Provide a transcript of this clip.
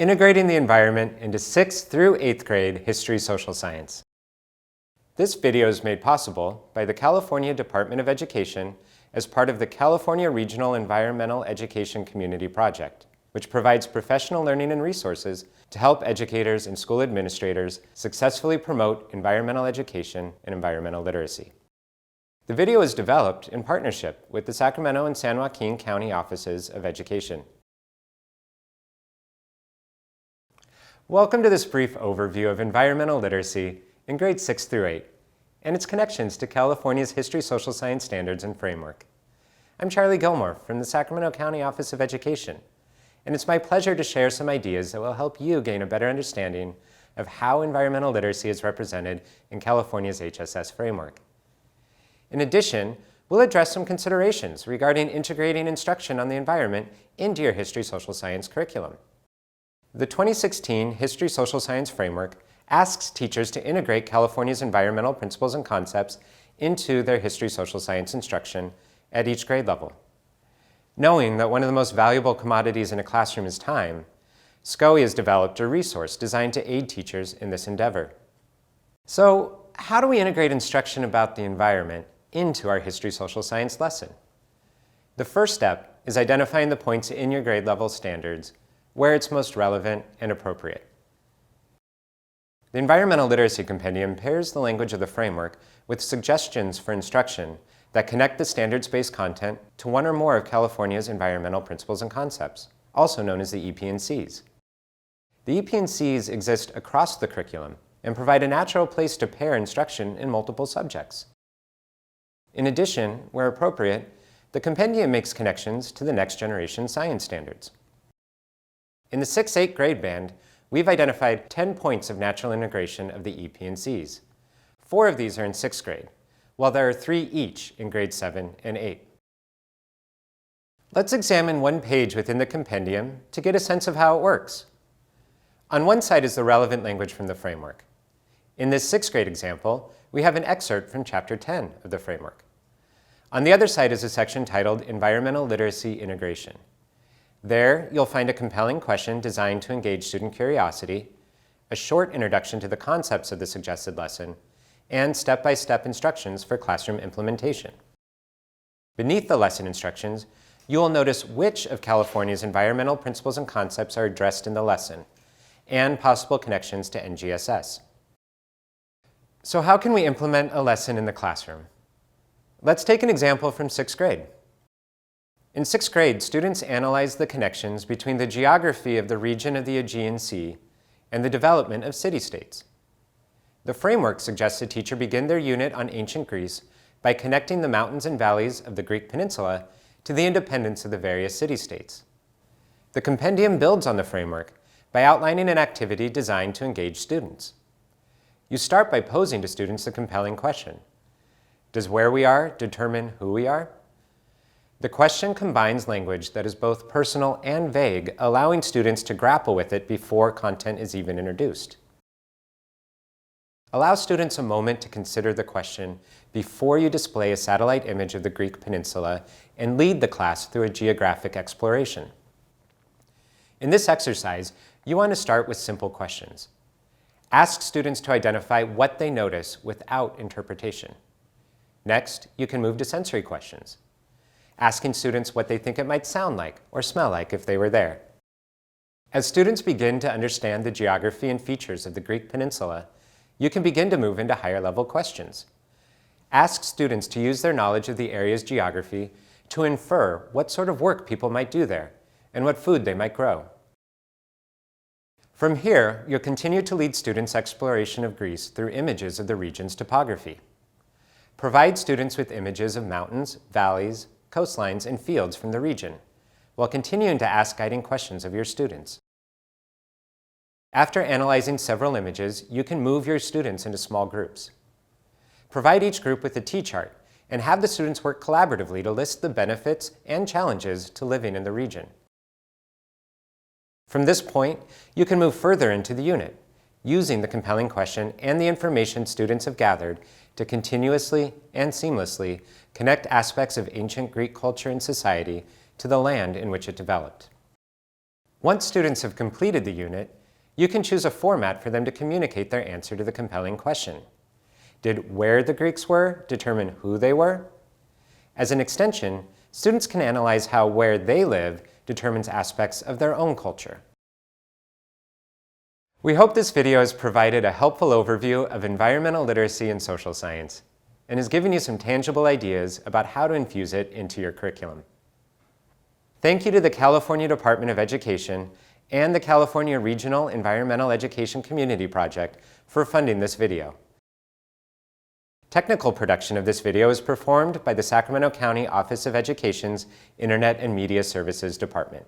integrating the environment into 6th through 8th grade history social science. This video is made possible by the California Department of Education as part of the California Regional Environmental Education Community Project, which provides professional learning and resources to help educators and school administrators successfully promote environmental education and environmental literacy. The video is developed in partnership with the Sacramento and San Joaquin County Offices of Education. Welcome to this brief overview of environmental literacy in grades 6 through 8 and its connections to California's history social science standards and framework. I'm Charlie Gilmore from the Sacramento County Office of Education, and it's my pleasure to share some ideas that will help you gain a better understanding of how environmental literacy is represented in California's HSS framework. In addition, we'll address some considerations regarding integrating instruction on the environment into your history social science curriculum. The 2016 History Social Science Framework asks teachers to integrate California's environmental principles and concepts into their history social science instruction at each grade level. Knowing that one of the most valuable commodities in a classroom is time, SCOE has developed a resource designed to aid teachers in this endeavor. So, how do we integrate instruction about the environment into our history social science lesson? The first step is identifying the points in your grade level standards where it's most relevant and appropriate. The Environmental Literacy Compendium pairs the language of the framework with suggestions for instruction that connect the standards-based content to one or more of California's environmental principles and concepts, also known as the EP&Cs. The EP&Cs exist across the curriculum and provide a natural place to pair instruction in multiple subjects. In addition, where appropriate, the compendium makes connections to the next generation science standards. In the 6-8 grade band, we've identified 10 points of natural integration of the EP&Cs. 4 of these are in 6th grade, while there are 3 each in grades 7 and 8. Let's examine one page within the compendium to get a sense of how it works. On one side is the relevant language from the framework. In this 6th grade example, we have an excerpt from Chapter 10 of the framework. On the other side is a section titled Environmental Literacy Integration. There, you'll find a compelling question designed to engage student curiosity, a short introduction to the concepts of the suggested lesson, and step-by-step instructions for classroom implementation. Beneath the lesson instructions, you will notice which of California's environmental principles and concepts are addressed in the lesson, and possible connections to NGSS. So how can we implement a lesson in the classroom? Let's take an example from 6th grade. In 6th grade, students analyzed the connections between the geography of the region of the Aegean Sea and the development of city-states. The framework suggests a teacher begin their unit on ancient Greece by connecting the mountains and valleys of the Greek peninsula to the independence of the various city-states. The compendium builds on the framework by outlining an activity designed to engage students. You start by posing to students the compelling question: does where we are determine who we are? The question combines language that is both personal and vague, allowing students to grapple with it before content is even introduced. Allow students a moment to consider the question before you display a satellite image of the Greek peninsula and lead the class through a geographic exploration. In this exercise, you want to start with simple questions. Ask students to identify what they notice without interpretation. Next, you can move to sensory questions, asking students what they think it might sound like or smell like if they were there. As students begin to understand the geography and features of the Greek peninsula, you can begin to move into higher-level questions. Ask students to use their knowledge of the area's geography to infer what sort of work people might do there and what food they might grow. From here, you'll continue to lead students' exploration of Greece through images of the region's topography. Provide students with images of mountains, valleys, coastlines, and fields from the region, while continuing to ask guiding questions of your students. After analyzing several images, you can move your students into small groups. Provide each group with a T-chart and have the students work collaboratively to list the benefits and challenges to living in the region. From this point, you can move further into the unit, using the compelling question and the information students have gathered to continuously and seamlessly connect aspects of ancient Greek culture and society to the land in which it developed. Once students have completed the unit, you can choose a format for them to communicate their answer to the compelling question. Did where the Greeks were determine who they were? As an extension, students can analyze how where they live determines aspects of their own culture. We hope this video has provided a helpful overview of environmental literacy and social science, and has given you some tangible ideas about how to infuse it into your curriculum. Thank you to the California Department of Education and the California Regional Environmental Education Community Project for funding this video. Technical production of this video is performed by the Sacramento County Office of Education's Internet and Media Services Department.